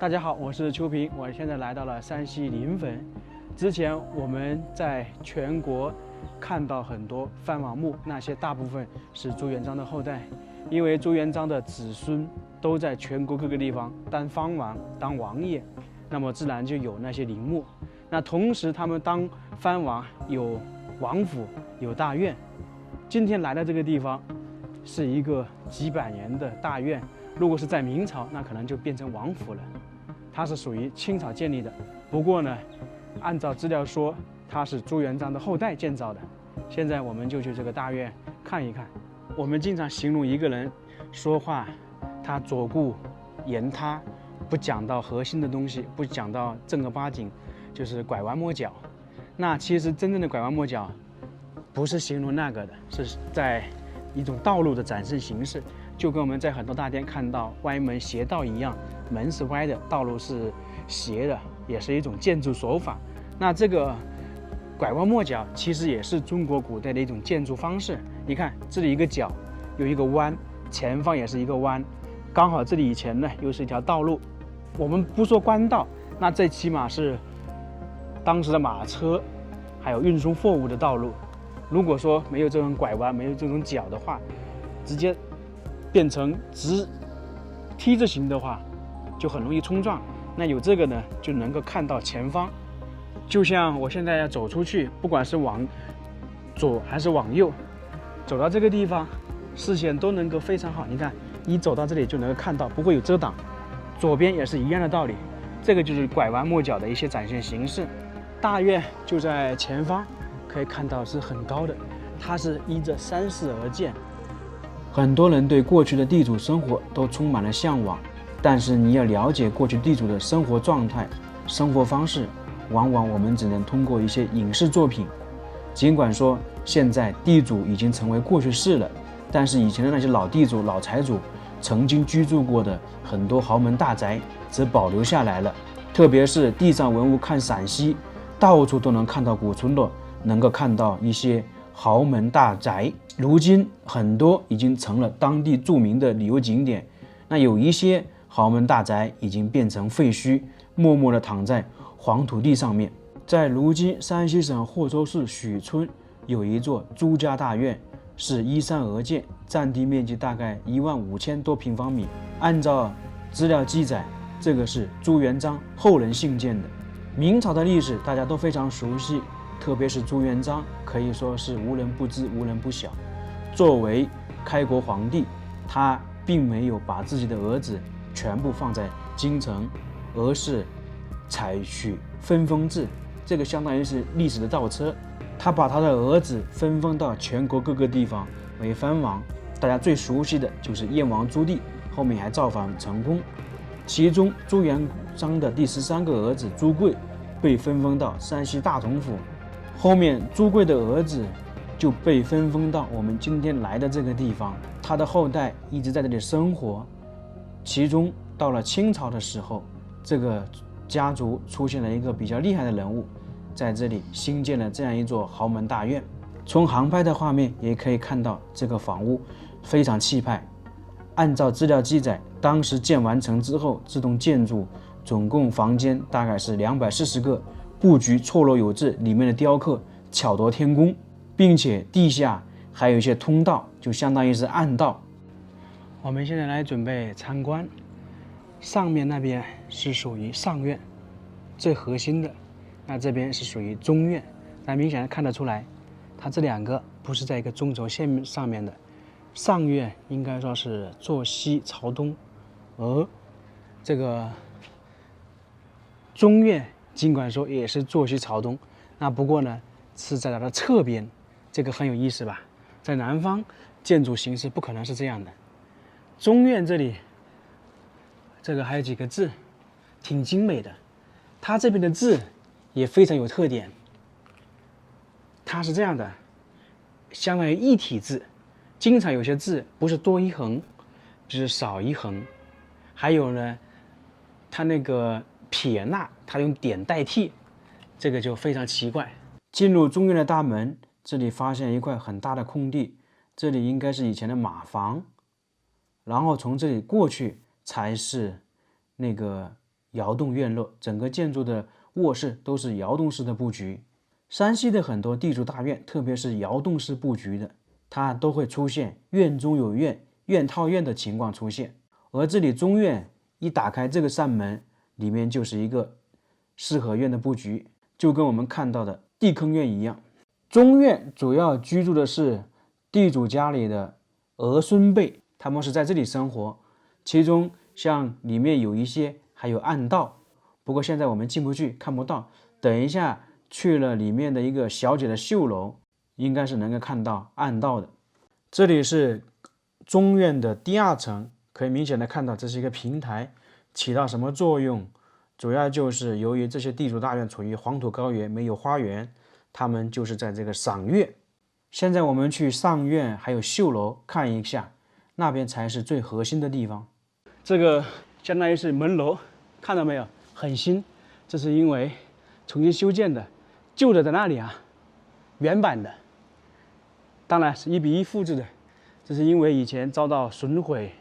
大家好，我是秋平，我现在来到了山西临汾。之前我们在全国看到很多藩王墓，那些大部分是朱元璋的后代，因为朱元璋的子孙都在全国各个地方当藩王、当王爷，那么自然就有那些陵墓。那同时他们当藩王有王府、有大院。今天来的这个地方是一个几百年的大院，如果是在明朝，那可能就变成王府了。它是属于清朝建立的，不过呢，按照资料说它是朱元璋的后代建造的。现在我们就去这个大院看一看。我们经常形容一个人说话，他左顾言他，不讲到核心的东西，不讲到正儿八经，就是拐弯抹角。那其实真正的拐弯抹角，不是形容那个的，是在一种道路的展示形式，就跟我们在很多大殿看到歪门邪道一样，门是歪的，道路是斜的，也是一种建筑手法。那这个拐弯抹角其实也是中国古代的一种建筑方式。你看这里一个角有一个弯，前方也是一个弯，刚好这里以前呢又是一条道路。我们不说官道，那最起码是当时的马车还有运输货物的道路。如果说没有这种拐弯，没有这种角的话，直接变成直T 字形的话，就很容易冲撞。那有这个呢，就能够看到前方。就像我现在要走出去，不管是往左还是往右，走到这个地方，视线都能够非常好。你看，一走到这里就能够看到，不会有遮挡。左边也是一样的道理，这个就是拐弯抹角的一些展现形式。大院就在前方，可以看到是很高的，它是依着山势而建。很多人对过去的地主生活都充满了向往，但是你要了解过去地主的生活状态、生活方式，往往我们只能通过一些影视作品。尽管说现在地主已经成为过去式了，但是以前的那些老地主、老财主曾经居住过的很多豪门大宅则保留下来了。特别是地上文物看陕西，到处都能看到古村落，能够看到一些豪门大宅。如今很多已经成了当地著名的旅游景点，那有一些豪门大宅已经变成废墟，默默地躺在黄土地上面。在如今山西省霍州市许村有一座朱家大院，是依山而建，占地面积大概15000多平方米。按照资料记载，这个是朱元璋后人兴建的。明朝的历史大家都非常熟悉，特别是朱元璋可以说是无人不知无人不晓。作为开国皇帝，他并没有把自己的儿子全部放在京城，而是采取分封制，这个相当于是历史的倒车。他把他的儿子分封到全国各个地方为藩王，大家最熟悉的就是燕王朱棣，后面还造反成功。其中朱元璋的第13个儿子朱贵被分封到山西大同府，后面朱贵的儿子就被分封到我们今天来的这个地方，他的后代一直在这里生活。其中到了清朝的时候，这个家族出现了一个比较厉害的人物，在这里兴建了这样一座豪门大院。从航拍的画面也可以看到，这个房屋非常气派。按照资料记载，当时建完成之后，这栋建筑总共房间大概是240个，布局错落有致，里面的雕刻巧夺天工，并且地下还有一些通道，就相当于是暗道。我们现在来准备参观，上面那边是属于上院，最核心的，那这边是属于中院。那明显的看得出来，它这两个不是在一个中轴线上面的。上院应该说是坐西朝东，而这个中院尽管说也是坐西朝东，那不过呢是在它的侧边，这个很有意思吧？在南方建筑形式不可能是这样的。中院这里，这个还有几个字，挺精美的。它这边的字也非常有特点，它是这样的，相当于一体字。经常有些字不是多一横，就是少一横。还有呢，它那个撇捺，它用点代替，这个就非常奇怪。进入中院的大门，这里发现一块很大的空地，这里应该是以前的马房。然后从这里过去才是那个窑洞院落，整个建筑的卧室都是窑洞式的布局。山西的很多地主大院，特别是窑洞式布局的，它都会出现院中有院、院套院的情况出现。而这里中院一打开这个扇门，里面就是一个四合院的布局，就跟我们看到的地坑院一样。中院主要居住的是地主家里的儿孙辈，他们是在这里生活。其中像里面有一些还有暗道，不过现在我们进不去，看不到。等一下去了里面的一个小姐的绣楼，应该是能够看到暗道的。这里是中院的第2层，可以明显的看到这是一个平台，起到什么作用？主要就是由于这些地主大院处于黄土高原，没有花园，他们就是在这个赏月。现在我们去上院还有绣楼看一下，那边才是最核心的地方。这个相当于是门楼，看到没有？很新，这是因为重新修建的，旧的在那里啊，原版的，当然是1:1复制的，这是因为以前遭到损毁、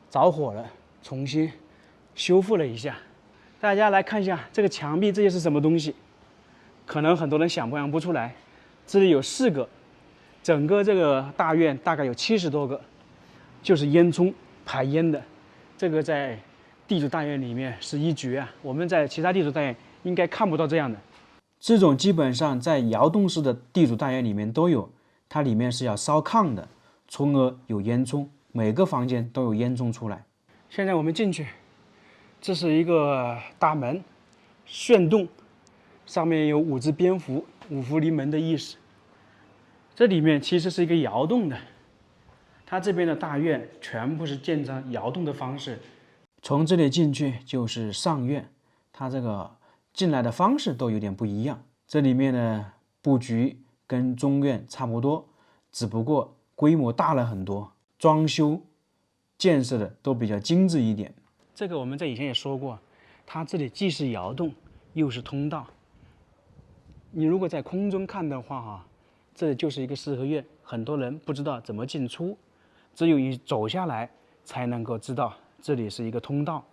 着火了，重新修复了一下。大家来看一下这个墙壁，这些是什么东西？可能很多人想不出来。这里有4个，整个这个大院大概有70多个，就是烟囱排烟的。这个在地主大院里面是一绝啊，我们在其他地主大院应该看不到这样的。这种基本上在窑洞式的地主大院里面都有，它里面是要烧炕的，从而有烟囱，每个房间都有烟囱出来。现在我们进去，这是一个大门，旋洞，上面有5只蝙蝠，五福临门的意思。这里面其实是一个窑洞的，它这边的大院全部是建成窑洞的方式。从这里进去就是上院，它这个进来的方式都有点不一样。这里面的布局跟中院差不多，只不过规模大了很多，装修建设的都比较精致一点。这个我们在以前也说过，它这里既是窑洞又是通道。你如果在空中看的话这就是一个四合院，很多人不知道怎么进出，只有你走下来才能够知道这里是一个通道。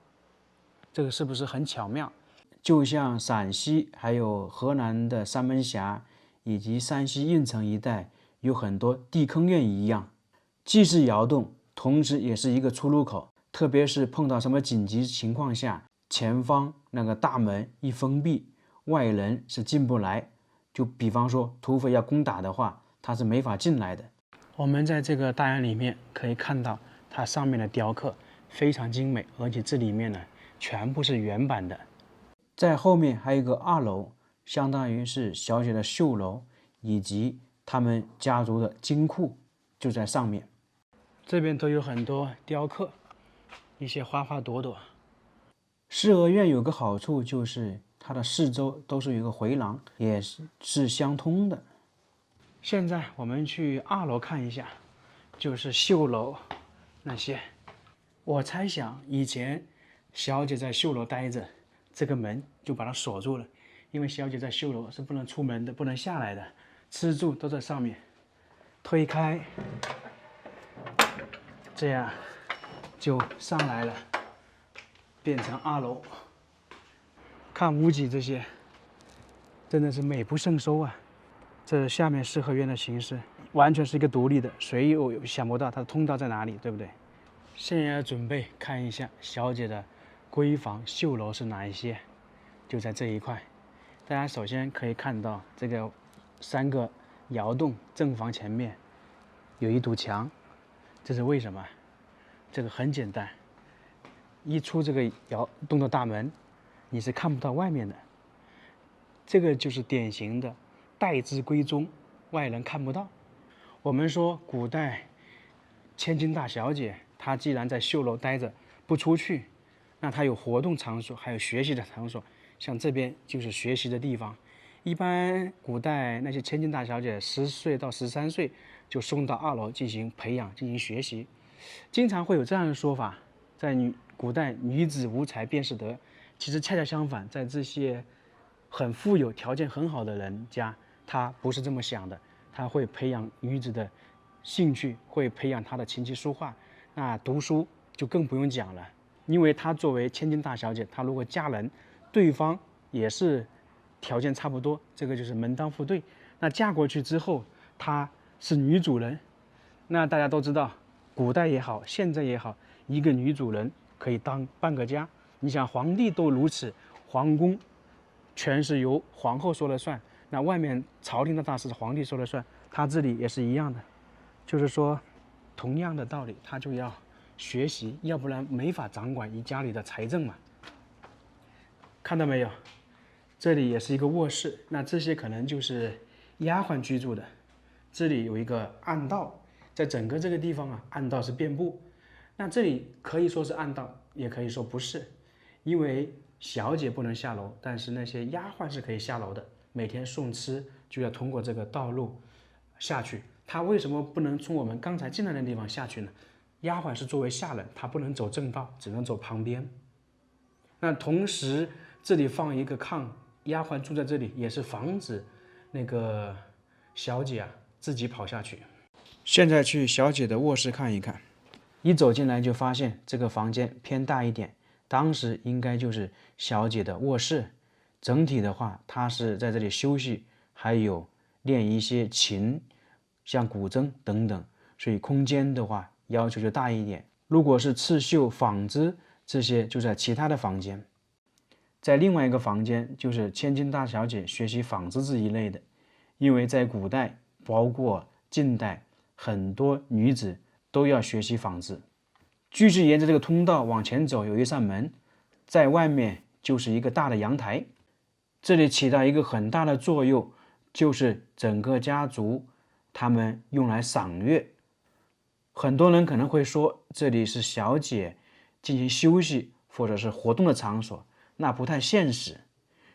这个是不是很巧妙？就像陕西还有河南的三门峡以及山西运城一带有很多地坑院一样，既是窑洞，同时也是一个出入口。特别是碰到什么紧急情况下，前方那个大门一封闭，外人是进不来。就比方说土匪要攻打的话，他是没法进来的。我们在这个大院里面可以看到它上面的雕刻非常精美，而且这里面呢全部是原版的。在后面还有一个2楼，相当于是小姐的绣楼以及他们家族的金库就在上面。这边都有很多雕刻，一些花花朵朵。四合院有个好处就是它的四周都是有一个回廊，也是相通的。现在我们去2楼看一下，就是绣楼那些。我猜想以前小姐在绣楼待着，这个门就把它锁住了，因为小姐在绣楼是不能出门的，不能下来的，吃住都在上面。推开，这样就上来了，变成2楼。看屋脊这些，真的是美不胜收啊！这下面四合院的形式完全是一个独立的，谁又想不到它的通道在哪里，对不对？现在准备看一下小姐的闺房绣楼是哪一些，就在这一块。大家首先可以看到这个3个窑洞正房前面有一堵墙，这是为什么？这个很简单，一出这个窑洞的大门，你是看不到外面的。这个就是典型的待字闺中，外人看不到。我们说古代千金大小姐，她既然在绣楼待着不出去，那她有活动场所，还有学习的场所。像这边就是学习的地方。一般古代那些千金大小姐10岁到13岁就送到2楼进行培养、进行学习。经常会有这样的说法，在古代女子无才便是德。其实恰恰相反，在这些很富有、条件很好的人家，他不是这么想的，他会培养女子的兴趣，会培养她的琴棋书画。那读书就更不用讲了，因为她作为千金大小姐，她如果嫁人，对方也是条件差不多，这个就是门当户对。那嫁过去之后，她是女主人，那大家都知道，古代也好，现在也好，一个女主人可以当半个家。你想，皇帝都如此，皇宫全是由皇后说了算，那外面朝廷的大事皇帝说了算，他这里也是一样的，就是说，同样的道理，他就要学习，要不然没法掌管一家里的财政嘛。看到没有？这里也是一个卧室，那这些可能就是丫鬟居住的。这里有一个暗道，在整个这个地方啊，暗道是遍布。那这里可以说是暗道，也可以说不是，因为小姐不能下楼，但是那些丫鬟是可以下楼的。每天送吃就要通过这个道路下去。她为什么不能从我们刚才进来的地方下去呢？丫鬟是作为下人，她不能走正道，只能走旁边。那同时这里放一个炕，丫鬟住在这里，也是防止那个小姐啊自己跑下去。现在去小姐的卧室看一看，一走进来就发现这个房间偏大一点，当时应该就是小姐的卧室。整体的话，她是在这里休息，还有练一些琴，像古筝等等，所以空间的话要求就大一点。如果是刺绣、纺织这些，就在其他的房间。在另外一个房间，就是千金大小姐学习纺织这一类的，因为在古代，包括近代，很多女子都要学习纺织。继续沿着这个通道往前走，有一扇门，在外面就是一个大的阳台，这里起到一个很大的作用，就是整个家族他们用来赏月。很多人可能会说，这里是小姐进行休息或者是活动的场所，那不太现实，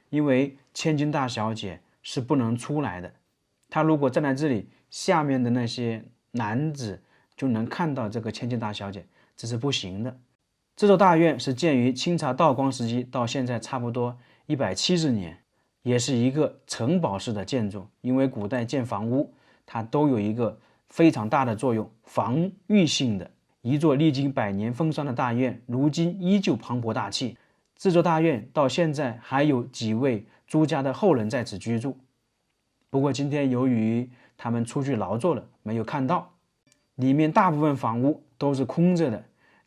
因为千金大小姐是不能出来的。她如果站在这里，下面的那些男子就能看到这个千金大小姐，这是不行的。这座大院是建于清朝道光时期，到现在差不多170年，也是一个城堡式的建筑。因为古代建房屋，它都有一个非常大的作用，防御性的。一座历经100年风霜的大院，如今依旧磅礴大气。这座大院到现在还有几位朱家的后人在此居住，不过今天由于他们出去劳作了，没有看到。里面大部分房屋都是空着的，